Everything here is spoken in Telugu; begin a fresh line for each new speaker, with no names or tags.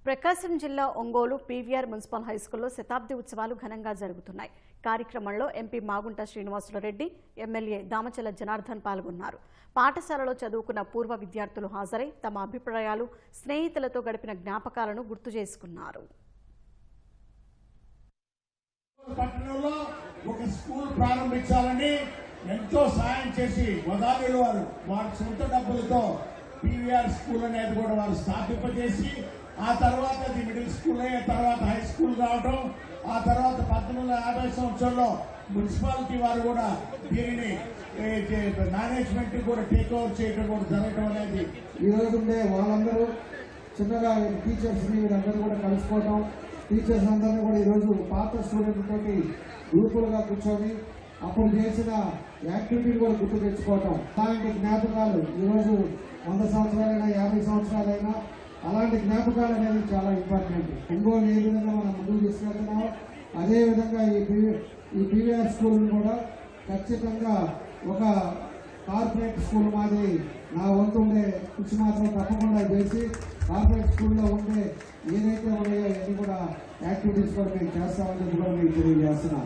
ప్రకాశం జిల్లా ఒంగోలు పీవీఆర్ మున్సిపల్ హైస్కూల్లో శతాబ్ది ఉత్సవాలు ఘనంగా జరుగుతున్నాయి. కార్యక్రమంలో ఎంపీ మాగుంట శ్రీనివాసులరెడ్డి, ఎమ్మెల్యే దామచల జనార్దన్ పాల్గొన్నారు. పాఠశాలలో చదువుకున్న పూర్వ విద్యార్థులు హాజరై తమ అభిప్రాయాలు, స్నేహితులతో గడిపిన జ్ఞాపకాలను గుర్తు చేసుకున్నారు.
ఎంతో సాయం చేసి గోదావరి వారి సొంత డబ్బులతో పీవీఆర్ స్కూల్ అనేది కూడా వారు స్థాపింపజేసి ఆ తర్వాత ఇది మిడిల్ స్కూల్ తర్వాత హై స్కూల్ కావడం, ఆ తర్వాత 1950 సంవత్సరంలో మున్సిపాలిటీ వారు కూడా దీనిని మేనేజ్మెంట్ కూడా టేక్ ఓవర్ చేయడం కూడా జరగడం అనేది
ఈ రోజు ఉండే వాళ్ళందరూ చిన్నగా టీచర్స్ ని వీళ్ళందరూ కూడా కలుసుకోవడం, టీచర్స్ అందరినీ కూడా ఈరోజు పాత స్టూడెంట్ తోటి గ్రూపులుగా కూర్చొని అప్పుడు చేసిన యాక్టివిటీలు కూడా గుర్తు తెచ్చుకోవటం, అలాంటి జ్ఞాపకాలు ఈరోజు 100 సంవత్సరాలైనా 50 సంవత్సరాలైనా అలాంటి జ్ఞాపకాలు అనేది చాలా ఇంపార్టెంట్. ఒంగోలు ఏ విధంగా మనం ముందుకు తీసుకెళ్తున్నామో అదేవిధంగా ఈ పీవీఆర్ స్కూల్ కూడా ఖచ్చితంగా ఒక కార్పొరేట్ స్కూల్ మాదిరి నా వంతు ఉండే కృషి మాత్రం తప్పకుండా చేసి కార్పొరేట్ స్కూల్లో ఉండే ఏదైతే ఉన్నాయో అన్ని కూడా యాక్టివిటీస్ కూడా మేము చేస్తామని కూడా మీకు తెలియజేస్తున్నాం.